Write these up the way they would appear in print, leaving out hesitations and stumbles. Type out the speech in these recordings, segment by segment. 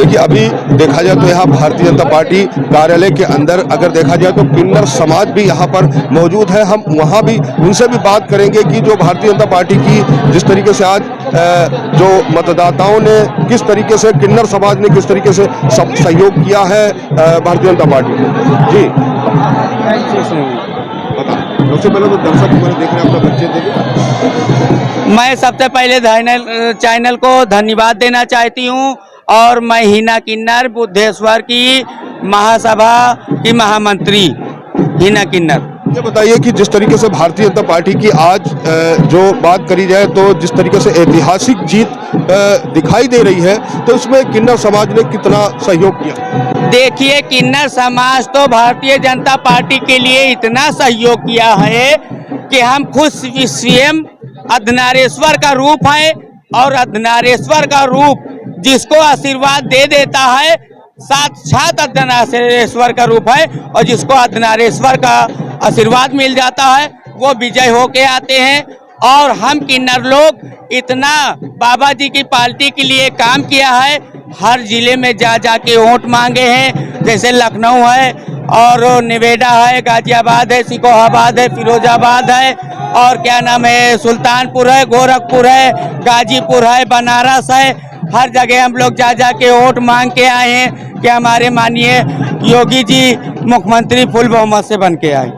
देखिए, अभी देखा जाए तो यहाँ भारतीय जनता पार्टी कार्यालय के अंदर अगर देखा जाए तो किन्नर समाज भी यहाँ पर मौजूद है। हम वहाँ भी उनसे भी बात करेंगे कि जो भारतीय जनता पार्टी की जिस तरीके से आज जो मतदाताओं ने किस तरीके से, किन्नर समाज ने किस तरीके से सहयोग किया है भारतीय जनता पार्टी को। जी सबसे पहले तो दर्शक हमारे देख रहे हैं, अपना बच्चे देखे। मैं सबसे पहले चैनल को धन्यवाद देना चाहती हूँ और मैं हिना किन्नर बुद्धेश्वर की महासभा की महामंत्री हिना किन्नर। ये बताइए कि जिस तरीके से भारतीय जनता पार्टी की आज जो बात करी जाए तो जिस तरीके से ऐतिहासिक जीत दिखाई दे रही है, तो इसमें किन्नर समाज ने कितना सहयोग किया? देखिए, किन्नर समाज तो भारतीय जनता पार्टी के लिए इतना सहयोग किया है कि हम खुद स्वयं अर्धनारीश्वर का रूप है और अर्धनारीश्वर का रूप जिसको आशीर्वाद दे देता है, साक्षात अर्धनारीश्वर का रूप है, और जिसको अर्धनारीश्वर का आशीर्वाद मिल जाता है वो विजय होके आते हैं। और हम किन्नर लोग इतना बाबा जी की पार्टी के लिए काम किया है, हर जिले में जा के वोट मांगे हैं, जैसे लखनऊ है और नवेदा है, गाजियाबाद है, सिकोहाबाद है, फिरोजाबाद है, और क्या नाम है, सुल्तानपुर है, गोरखपुर है, गाजीपुर है, बनारस है। हर जगह हम लोग जा के वोट मांग के आए हैं कि हमारे माननीय योगी जी मुख्यमंत्री फुल बहुमत से बन के आए।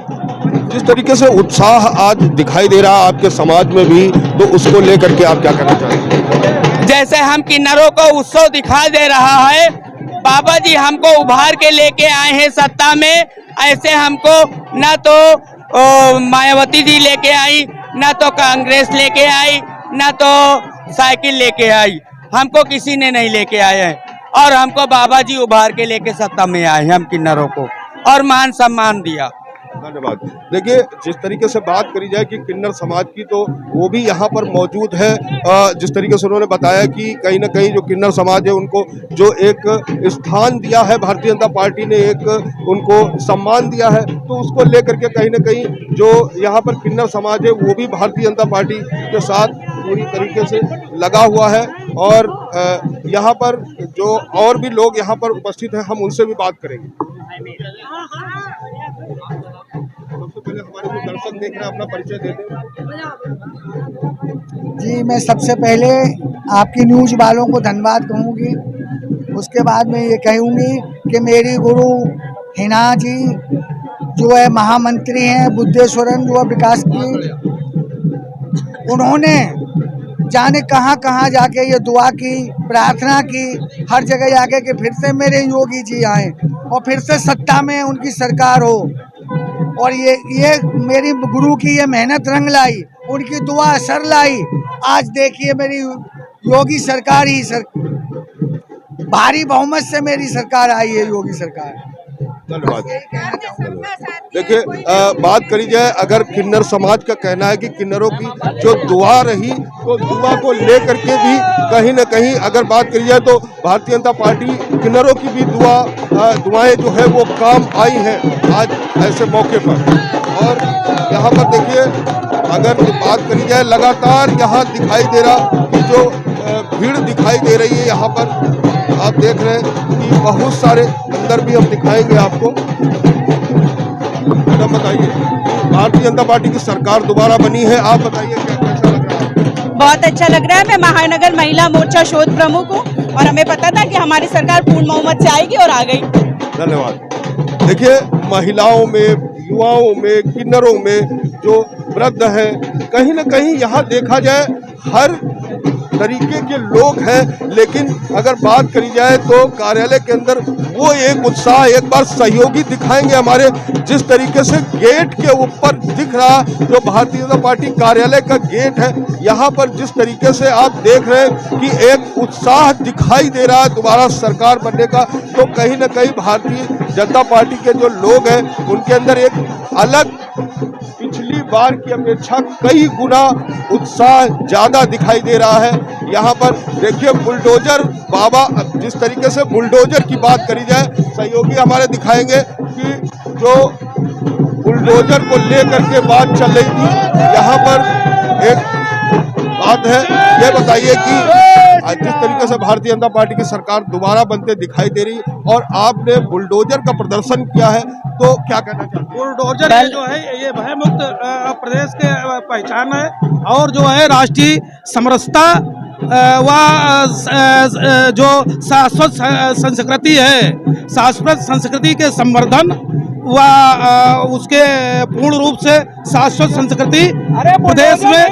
जिस तरीके से उत्साह आज दिखाई दे रहा है आपके समाज में भी, तो उसको लेकर के आप क्या कहना चाहेंगे? जैसे हम किन्नरों को उत्सव दिखाई दे रहा है, बाबा जी हमको उभार के लेके आए हैं सत्ता में, ऐसे हमको ना तो मायावती जी लेके आई, ना तो कांग्रेस लेके आई, ना तो साइकिल लेके आई, हमको किसी ने नहीं लेके आए हैं, और हमको बाबा जी उभार के लेके सत्ता में आए हैं हम किन्नरों को, और मान सम्मान दिया। धन्यवाद। देखिए, जिस तरीके से बात करी जाए कि किन्नर समाज की, तो वो भी यहाँ पर मौजूद है। जिस तरीके से उन्होंने बताया कि कहीं ना कहीं जो किन्नर समाज है उनको जो एक स्थान दिया है भारतीय जनता पार्टी ने, एक उनको सम्मान दिया है, तो उसको लेकर के कहीं ना कहीं जो यहाँ पर किन्नर समाज है वो भी भारतीय जनता पार्टी के साथ पूरी तरीके से लगा हुआ है। और यहाँ पर जो और भी लोग यहाँ पर उपस्थित हैं, हम उनसे भी बात करेंगे। सबसे पहले हमारे जो दर्शक देख रहे हैं, अपना परिचय दे दें। जी, मैं सबसे पहले आपकी न्यूज़ वालों को धन्यवाद कहूँगी, उसके बाद मैं ये कहूँगी कि मेरी गुरु हिना जी जो है महामंत्री हैं बुद्धेश्वरन जो है विकास की, उन्होंने जाने कहाँ कहाँ जाके ये दुआ की, प्रार्थना की, हर जगह जाके कि फिर से मेरे योगी जी आए और फिर से सत्ता में उनकी सरकार हो, और ये मेरी गुरु की ये मेहनत रंग लाई, उनकी दुआ असर लाई। आज देखिए मेरी योगी सरकार ही भारी बहुमत से मेरी सरकार आई है, योगी सरकार। धन्यवाद। देखिए, बात करी जाए, अगर किन्नर समाज का कहना है कि किन्नरों की जो दुआ रही, तो दुआ को लेकर के भी कहीं न कहीं अगर बात करी जाए तो भारतीय जनता पार्टी किन्नरों की भी दुआएं जो है वो काम आई हैं आज ऐसे मौके पर। और यहाँ पर देखिए, अगर बात करी जाए, लगातार यहाँ दिखाई दे रहा कि जो भीड़ दिखाई दे रही है, यहाँ पर आप देख रहे हैं कि बहुत सारे, अंदर भी हम दिखाएंगे आपको। तब बताइए, भारतीय जनता पार्टी की सरकार दोबारा बनी है, आप बताइए कैसा लग रहा है? बहुत अच्छा लग रहा है। मैं महानगर महिला मोर्चा शोध प्रमुख हूँ और हमें पता था कि हमारी सरकार पूर्ण बहुमत से आएगी और आ गई। धन्यवाद। देखिए, महिलाओं में, युवाओं में, किन्नरों में जो वृद्ध है, कहीं न कहीं यहाँ देखा जाए हर तरीके के लोग हैं, लेकिन अगर बात करी जाए तो कार्यालय के अंदर वो एक उत्साह, एक बार सहयोगी दिखाएंगे हमारे, जिस तरीके से गेट के ऊपर दिख रहा जो भारतीय जनता पार्टी कार्यालय का गेट है, यहाँ पर जिस तरीके से आप देख रहे हैं कि एक उत्साह दिखाई दे रहा है दोबारा सरकार बनने का, तो कहीं ना कहीं भारतीय जनता पार्टी के जो लोग हैं उनके अंदर एक अलग, पिछली बार की अपेक्षा कई गुना उत्साह ज्यादा दिखाई दे रहा है। यहाँ पर देखिए, बुलडोजर बाबा, जिस तरीके से बुलडोजर की बात करी जाए, सहयोगी हमारे दिखाएंगे कि जो बुलडोजर को लेकर के बात चल रही थी, यहाँ पर एक बात है, ये बताइए कि जिस तरीके से भारतीय जनता पार्टी की सरकार दोबारा बनते दिखाई दे रही और आपने बुलडोजर का प्रदर्शन किया है, तो क्या कहना चाहते हैं? बुलडोजर ये जो है ये भयमुक्त प्रदेश के पहचान है और जो है राष्ट्रीय समरसता व जो शाश्वत संस्कृति है, शाश्वत संस्कृति के संवर्धन व उसके पूर्ण रूप से शाश्वत संस्कृति प्रदेश में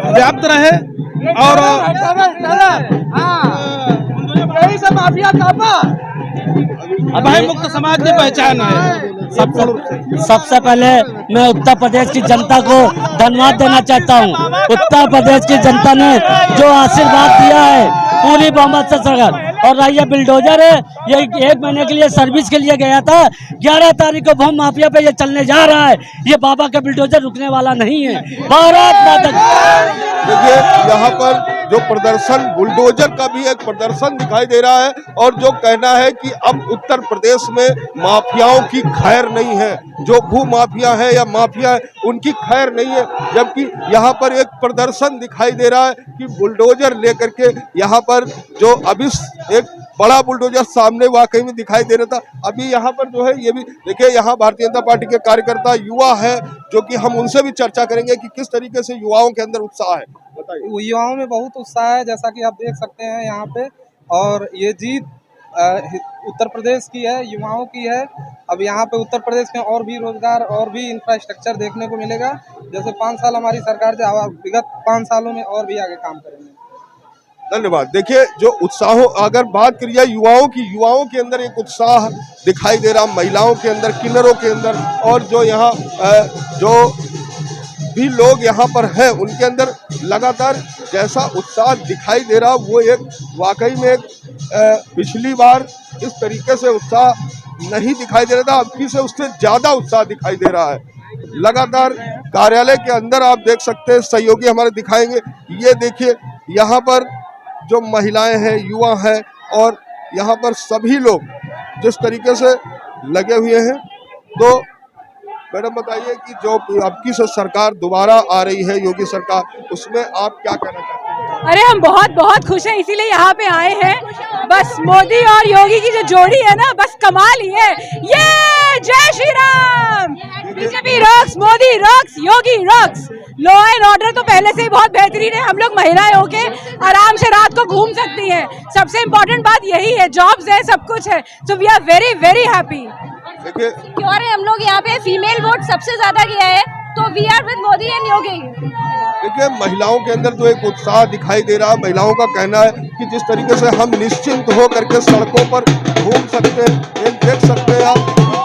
व्याप्त रहे और भय मुक्त समाज की पहचान है। सबसे पहले मैं उत्तर प्रदेश की जनता को धन्यवाद देना चाहता हूँ। उत्तर प्रदेश की जनता ने जो आशीर्वाद दिया है पूरी बहुमत से सरकार, और ये बुलडोजर है, ये 1 महीने के लिए सर्विस के लिए गया था। 11 तारीख को भूमि माफिया पे ये चलने जा रहा है। ये बाबा का बुलडोजर रुकने वाला नहीं है। भारत माता देखिए यहाँ पर जो प्रदर्शन, बुलडोजर का भी एक प्रदर्शन दिखाई दे रहा है और जो कहना है कि अब उत्तर प्रदेश में माफियाओं की खैर नहीं है, जो भू माफिया है या माफिया है उनकी खैर नहीं है। जबकि यहाँ पर एक प्रदर्शन दिखाई दे रहा है कि बुलडोजर लेकर के यहाँ पर जो अभी एक बड़ा बुलडोजर सामने वाकई में दिखाई दे रहा था। अभी यहाँ पर जो है ये भी देखिए, यहाँ भारतीय जनता पार्टी के कार्यकर्ता युवा है, जो कि हम उनसे भी चर्चा करेंगे कि किस तरीके से युवाओं के अंदर उत्साह है। बताइए। युवाओं में बहुत उत्साह है, जैसा कि आप देख सकते हैं यहाँ पे, और ये जीत उत्तर प्रदेश की है, युवाओं की है। अब यहाँ पे उत्तर प्रदेश में और भी रोजगार और भी इंफ्रास्ट्रक्चर देखने को मिलेगा। जैसे 5 साल हमारी सरकार से, विगत 5 सालों में और भी आगे काम करेंगे। धन्यवाद। देखिए जो उत्साह, अगर बात करिए युवाओं की, युवाओं के अंदर एक उत्साह दिखाई दे रहा, महिलाओं के अंदर, किन्नरों के अंदर, और जो यहाँ जो भी लोग यहाँ पर हैं उनके अंदर लगातार जैसा उत्साह दिखाई दे रहा, वो एक वाकई में एक पिछली बार इस तरीके से उत्साह नहीं दिखाई दे रहा था, अब से उससे ज़्यादा उत्साह दिखाई दे रहा है। लगातार कार्यालय के अंदर आप देख सकते हैं, सहयोगी हमारे दिखाएंगे, ये देखिए यहाँ पर जो महिलाएं हैं, युवा हैं, और यहाँ पर सभी लोग जिस तरीके से लगे हुए हैं। तो मैडम बताइए कि जो अब की सरकार दोबारा आ रही है, योगी सरकार, उसमें आप क्या कहना चाहते हैं? अरे हम बहुत बहुत खुश हैं, इसीलिए यहाँ पे आए हैं। बस मोदी और योगी की जो जोड़ी है ना, बस कमाल ही है। ये जय Shri Ram, BJP rocks, Modi rocks, Yogi rocks. Law and order तो पहले से ही बहुत बेहतरीन है। हम लोग महिलाएं होके आराम से रात को घूम सकती हैं। सबसे इम्पोर्टेंट बात यही है, जॉब्स है, सब कुछ है। So we are very very happy. देखिए क्यों हम लोग यहाँ पे फीमेल वोट सबसे ज्यादा किया है, तो we are with Modi and Yogi. देखिए महिलाओं के अंदर जो एक उत्साह दिखाई दे रहा है, महिलाओं का कहना है कि जिस तरीके से हम निश्चिंत हो करके सड़कों पर घूम सकते हैं, एक देख सकते हैं आप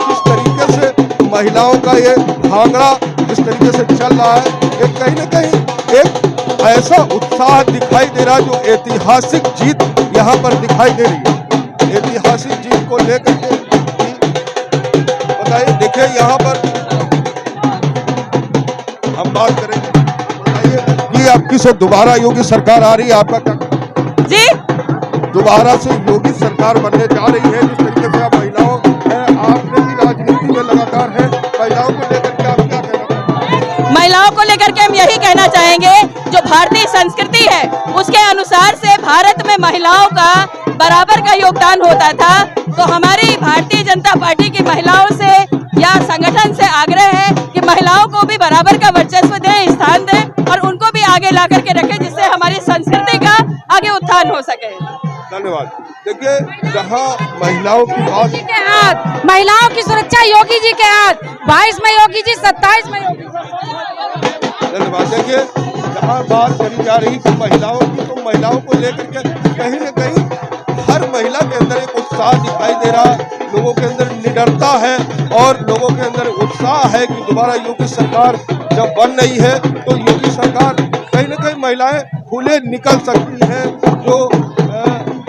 किस तरीके से महिलाओं का ये भांगड़ा जिस तरीके से चल रहा है, एक कहीं न कहीं एक ऐसा उत्साह दिखाई दे रहा है जो ऐतिहासिक जीत यहाँ पर दिखाई दे रही है। ऐतिहासिक जीत को लेकर के बताइए। देखिए यहाँ पर हम बात करेंगे, बताइए कि आपकी से दोबारा योगी सरकार आ रही है, आपका क्या जी? दोबारा से योगी सरकार बनने जा रही है, जिस तरीके से आप महिलाओं है, आपने भी राजनीति में लगातार है, महिलाओं को लेकर के आप क्या कहना चाहेंगे? महिलाओं को लेकर के हम यही कहना चाहेंगे, जो भारतीय संस्कृति है उसके अनुसार से भारत में महिलाओं का बराबर का योगदान होता था। तो हमारी भारतीय जनता पार्टी की महिलाओं से या संगठन से आग्रह है कि महिलाओं को भी बराबर का वर्चस्व दें, स्थान दें, और उनको भी आगे ला करके रखें, जिससे हमारी संस्कृति का आगे उत्थान हो सके। धन्यवाद। देखिए जहाँ महिलाओं की बात के हाथ, महिलाओं की सुरक्षा योगी जी के हाथ, 22 में योगी जी, 27 में योगी जी। धन्यवाद। देखिए जहाँ बात करी जा रही कि महिलाओं की, तो महिलाओं को लेकर के कहीं न कहीं हर महिला के अंदर एक उत्साह दिखाई दे रहा है, लोगों के अंदर निडरता है और लोगों के अंदर उत्साह है कि दोबारा योगी सरकार जब बन रही है तो योगी सरकार कहीं न कहीं महिलाएं खुले निकल सकती हैं। जो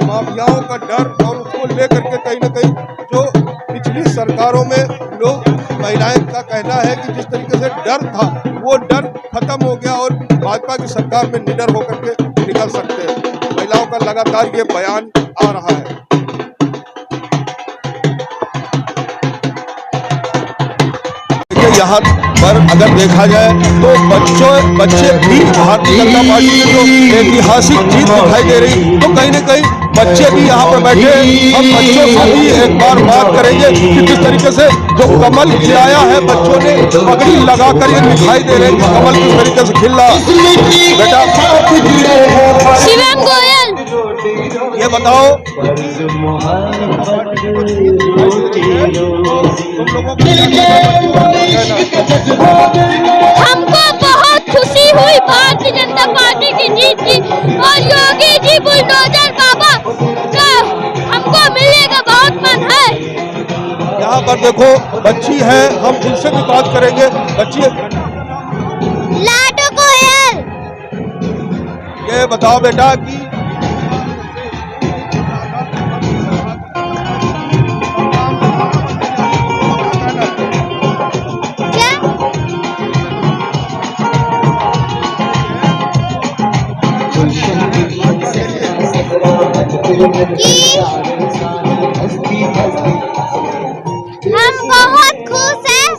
माफियाओं का डर और उसको लेकर के कहीं न कहीं जो पिछली सरकारों में लोग, महिलाएं का कहना है कि जिस तरीके से डर था वो डर खत्म हो गया और भाजपा की सरकार में निडर होकर के निकल सकते हैं। महिलाओं का लगातार ये बयान आ रहा है। देखिए यहाँ पर अगर देखा जाए तो बच्चे भी भारतीय जनता पार्टी की जो ऐतिहासिक जीत दिखाई दे रही, तो कहीं ना कहीं बच्चे भी यहाँ पर बैठे। हम बच्चों से भी एक बार बात करेंगे कि किस तरीके से जो कमल खिलाया है बच्चों ने पगड़ी लगाकर ये दिखाई दे रहे हैं कि कमल किस तरीके से खिल रहा। बेटा शिवम गोयल, ये बताओ, हमको बहुत खुशी हुई भारतीय जनता पार्टी की जीत की और योगी जी बुलडोजर बाबा का हमको मिलने का बहुत मन है। यहाँ पर देखो बच्ची है, हम इनसे भी बात करेंगे। बच्ची लाडो गोयल, ये बताओ बेटा कि हम बहुत खुश हैं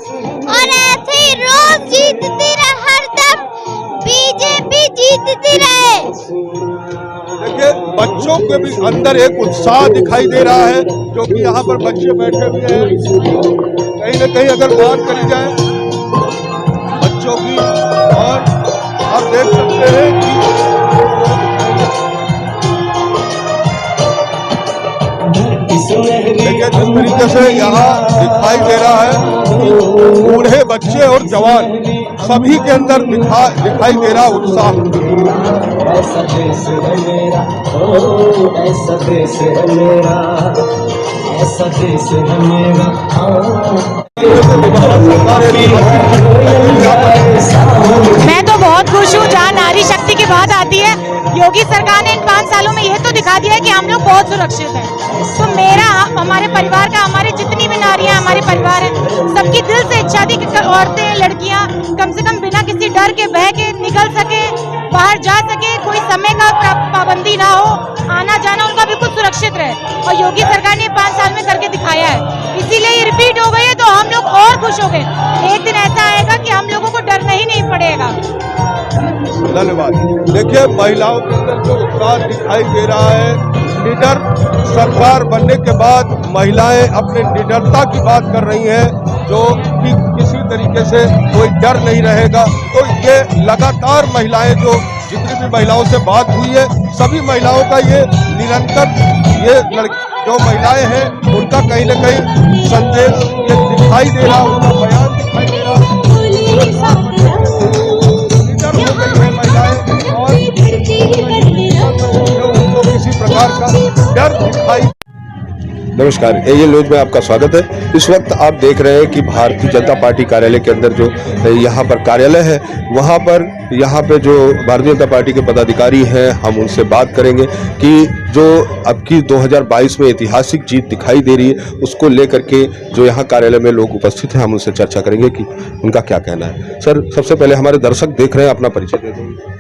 और ऐसे ही रोज जीतती रहे, हरदम बीजेपी जीतती रहे। देखिए बच्चों के भी अंदर एक उत्साह दिखाई दे रहा है, क्योंकि यहाँ पर बच्चे बैठे हुए हैं। कहीं ना कहीं अगर बात करी जाए बच्चों की, और आप देख सकते हैं कि देखिए जिस तरीके से यहाँ दिखाई दे रहा है कि बूढ़े बच्चे और जवान सभी के अंदर दिखाई दे रहा उत्साह। ऐसा देश है मेरा, ओ ऐसा देश है मेरा, ऐसा देश है मेरा। मैं तो बहुत खुश हूँ। जहाँ नारी शक्ति की बात आती है, योगी सरकार ने इन 5 सालों में यह तो दिखा दिया है कि हम लोग बहुत सुरक्षित हैं। तो मेरा, हमारे परिवार का, हमारी जितनी भी नारियां हमारे परिवार है, सबकी दिल से इच्छा थी कि औरतें, लड़कियां कम से कम बिना किसी डर के बह के निकल सके, बाहर जा सके, कोई समय का पाबंदी ना हो, आना जाना उनका बिल्कुल सुरक्षित रहे। और योगी सरकार ने 5 साल में करके दिखाया है, इसीलिए ये रिपीट हो गई है। तो हम लोग और खुश हो गए। एक दिन ऐसा आएगा कि हम लोगों को डरना ही नहीं पड़ेगा। धन्यवाद। देखिए महिलाओं के अंदर जो उत्साह दिखाई दे रहा है, निडर सरकार बनने के बाद महिलाएं अपने निडरता की बात कर रही हैं, जो कि किसी तरीके से कोई डर नहीं रहेगा। तो ये लगातार महिलाएं, जो जितनी भी महिलाओं से बात हुई है, सभी महिलाओं का ये निरंतर, ये जो महिलाएं हैं उनका कहीं न कहीं संदेश ये दिखाई दे रहा, उनका बयान दिखाई दे रहा। निडर हो गई है महिलाएं और उनको किसी प्रकार का डर दिखाई। नमस्कार, एएन न्यूज में आपका स्वागत है। इस वक्त आप देख रहे हैं कि भारतीय जनता पार्टी कार्यालय के अंदर जो यहाँ पर कार्यालय है, वहाँ पर यहाँ पे जो भारतीय जनता पार्टी के पदाधिकारी हैं, हम उनसे बात करेंगे कि जो अब की 2022 में ऐतिहासिक जीत दिखाई दे रही है, उसको लेकर के जो यहाँ कार्यालय में लोग उपस्थित हैं, हम उनसे चर्चा करेंगे कि उनका क्या कहना है। सर, सबसे पहले हमारे दर्शक देख रहे हैं, अपना परिचय दे देंगे।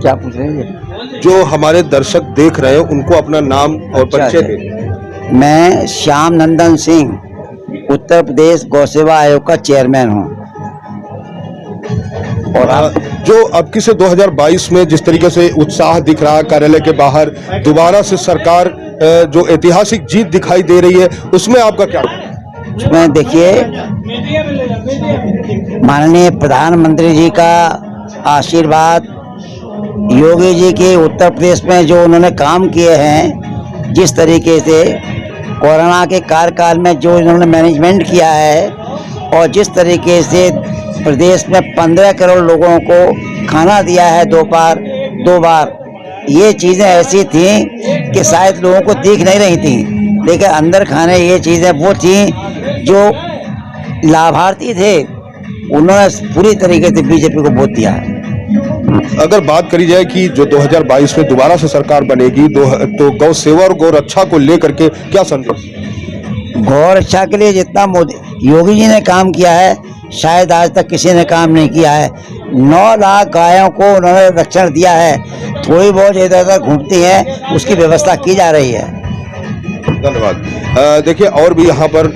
क्या पूछ रहे हैं? जो हमारे दर्शक देख रहे हैं उनको अपना नाम और परिचय दें। मैं श्याम नंदन सिंह, उत्तर प्रदेश गौ सेवा आयोग का चेयरमैन हूँ। और जो अब की से 2022 में जिस तरीके से उत्साह दिख रहा है कार्यालय के बाहर, दोबारा से सरकार जो ऐतिहासिक जीत दिखाई दे रही है, उसमें आपका क्या? उसमें देखिए, माननीय प्रधानमंत्री जी का आशीर्वाद, योगी जी के उत्तर प्रदेश में जो उन्होंने काम किए हैं, जिस तरीके से कोरोना के कार्यकाल में जो इन्होंने मैनेजमेंट किया है, और जिस तरीके से प्रदेश में 15 करोड़ लोगों को खाना दिया है दो बार, ये चीज़ें ऐसी थी कि शायद लोगों को दिख नहीं रही थी, लेकिन अंदर खाने ये चीज़ें वो थी जो लाभार्थी थे, उन्होंने पूरी तरीके से बीजेपी को वोट दिया है। अगर बात करी जाए कि जो 2022 में दोबारा से सरकार बनेगी, तो गौ सेवा और गौ रक्षा को लेकर के क्या संदेश? गौ रक्षा के लिए जितना योगी जी ने काम किया है, शायद आज तक किसी ने काम नहीं किया है। 9 लाख गायों को उन्होंने रक्षण दिया है, थोड़ी बहुत इधर उधर घूमती हैं, उसकी व्यवस्था की जा रही है। धन्यवाद। देखिए और भी यहाँ पर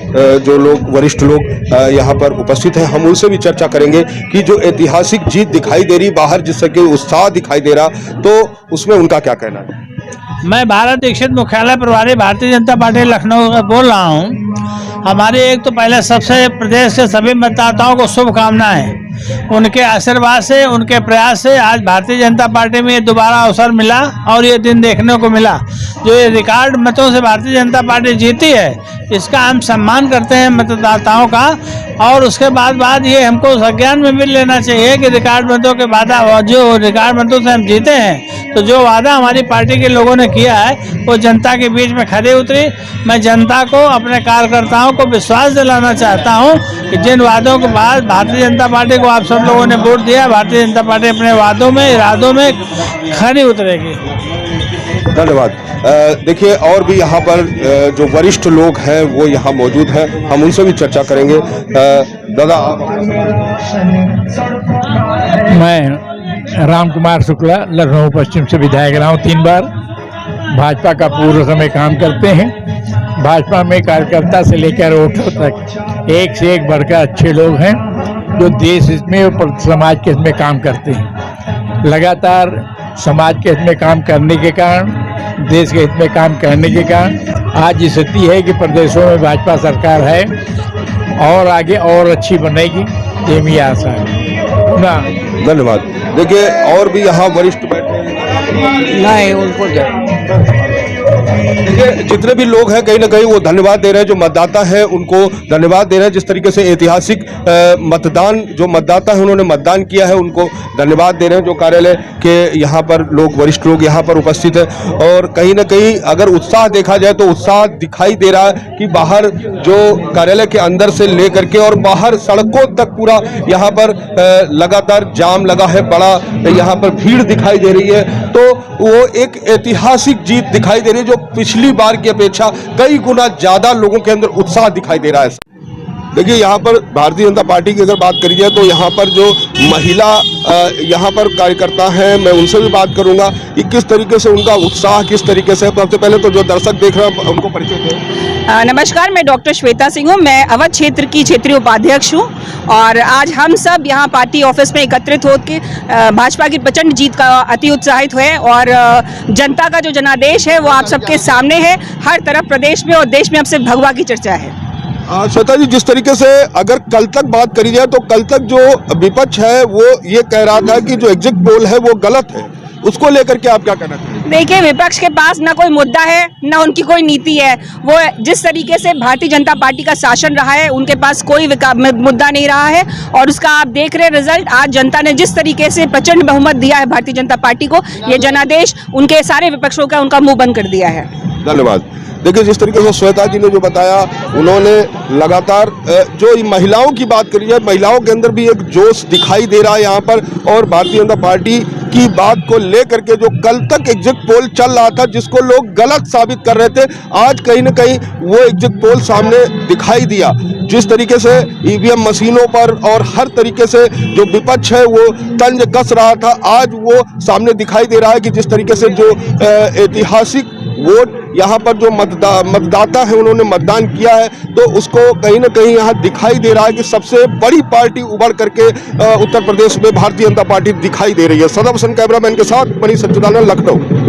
जो लोग वरिष्ठ लोग यहाँ पर उपस्थित हैं, हम उनसे भी चर्चा करेंगे कि जो ऐतिहासिक जीत दिखाई दे रही बाहर, जिससे कि उत्साह दिखाई दे रहा, तो उसमें उनका क्या कहना है। मैं भारत दीक्षित मुख्यालय प्रभारी भारतीय जनता पार्टी लखनऊ का बोल रहा हूँ। हमारे एक तो पहले सबसे प्रदेश के सभी मतदाताओं को शुभकामनाएं। उनके आशीर्वाद से, उनके प्रयास से आज भारतीय जनता पार्टी में ये दोबारा अवसर मिला और ये दिन देखने को मिला। जो ये रिकॉर्ड मतों से भारतीय जनता पार्टी जीती है, इसका हम सम्मान करते हैं मतदाताओं का। और उसके बाद ये हमको संज्ञान में भी लेना चाहिए कि रिकॉर्ड मतों के बाद जो रिकॉर्ड मतों से हम जीते हैं, तो जो वादा हमारी पार्टी के लोगों ने किया है वो जनता के बीच में खड़े उतरी। मैं जनता को, अपने कार्यकर्ताओं को विश्वास दिलाना चाहता हूं कि जिन वादों के बाद भारतीय जनता पार्टी को आप सब लोगों ने वोट दिया, भारतीय जनता पार्टी अपने वादों में, इरादों में खड़ी उतरेगी। धन्यवाद। देखिए और भी यहाँ पर जो वरिष्ठ लोग हैं वो यहाँ मौजूद हैं, हम उनसे भी चर्चा करेंगे। दादा, मैं राम कुमार शुक्ला लखनऊ पश्चिम से विधायक रहा हूँ 3 बार। भाजपा का पूर्व समय काम करते हैं। भाजपा में कार्यकर्ता से लेकर वोटर तक एक से एक बढ़कर अच्छे लोग हैं जो देश हित में और समाज के हित में काम करते हैं। लगातार समाज के हित में काम करने के कारण, देश के हित में काम करने के कारण आज स्थिति है कि प्रदेशों में भाजपा सरकार है और आगे और अच्छी बनेगी, ये मेरी आशा है ना। धन्यवाद। देखिए और भी यहाँ वरिष्ठ बैठे नहीं, उनको देखिए जितने भी लोग हैं कहीं ना कहीं वो धन्यवाद दे रहे हैं, जो मतदाता है उनको धन्यवाद दे रहे हैं। जिस तरीके से ऐतिहासिक मतदान, जो मतदाता है उन्होंने मतदान किया है, उनको धन्यवाद दे रहे हैं। जो कार्यालय के यहाँ पर लोग, वरिष्ठ लोग यहाँ पर उपस्थित है और कहीं ना कहीं अगर उत्साह देखा जाए तो उत्साह दिखाई दे रहा है कि बाहर जो कार्यालय के अंदर से लेकर के और बाहर सड़कों तक पूरा यहाँ पर लगातार जाम लगा है, बड़ा यहाँ पर भीड़ दिखाई दे रही है। तो वो एक ऐतिहासिक जीत दिखाई दे रही है, जो पिछली बार की अपेक्षा कई गुना ज्यादा लोगों के अंदर उत्साह दिखाई दे रहा है। देखिए यहाँ पर भारतीय जनता पार्टी की अगर बात करी जाए तो यहाँ पर जो महिला यहाँ पर कार्यकर्ता हैं, मैं उनसे भी बात करूंगा कि किस तरीके से उनका उत्साह किस तरीके से। सबसे पहले तो जो दर्शक देख रहे हैं उनको परिचय दें। नमस्कार, मैं डॉक्टर श्वेता सिंह हूँ। मैं अवध क्षेत्र की क्षेत्रीय उपाध्यक्ष हूँ और आज हम सब यहाँ पार्टी ऑफिस में एकत्रित होकर भाजपा की प्रचंड जीत का अति उत्साहित हुए और जनता का जो जनादेश है वो आप सबके सामने है। हर तरफ प्रदेश में और देश में अब सिर्फ भगवा की चर्चा है। श्वेता जी, जिस तरीके से अगर कल तक बात करी जाए तो कल तक जो विपक्ष है वो ये कह रहा था कि जो एग्जिट पोल है वो गलत है, उसको लेकर के आप क्या कहना चाहते हैं? देखिए, विपक्ष के पास ना कोई मुद्दा है ना उनकी कोई नीति है। वो जिस तरीके से भारतीय जनता पार्टी का शासन रहा है, उनके पास कोई मुद्दा नहीं रहा है और उसका आप देख रहे रिजल्ट। आज जनता ने जिस तरीके से प्रचंड बहुमत दिया है भारतीय जनता पार्टी को, ये जनादेश उनके सारे विपक्षों का उनका मुंह बंद कर दिया है। धन्यवाद। देखिए जिस तरीके से श्वेता जी ने जो बताया, उन्होंने लगातार जो महिलाओं की बात करी जाए, महिलाओं के अंदर भी एक जोश दिखाई दे रहा है यहाँ पर। और भारतीय जनता पार्टी की बात को लेकर के जो कल तक एग्जिट पोल चल रहा था, जिसको लोग गलत साबित कर रहे थे, आज कहीं ना कहीं वो एग्जिट पोल सामने दिखाई दिया। जिस तरीके से ईवीएम मशीनों पर और हर तरीके से जो विपक्ष है वो तंज कस रहा था, आज वो सामने दिखाई दे रहा है कि जिस तरीके से जो ऐतिहासिक वोट यहाँ पर जो मतदाता है उन्होंने मतदान किया है, तो उसको कहीं ना कहीं यहाँ दिखाई दे रहा है कि सबसे बड़ी पार्टी उभर करके उत्तर प्रदेश में भारतीय जनता पार्टी दिखाई दे रही है। सदा हुसैन कैमरामैन के साथ मनीष सच्चिदानंद, लखनऊ।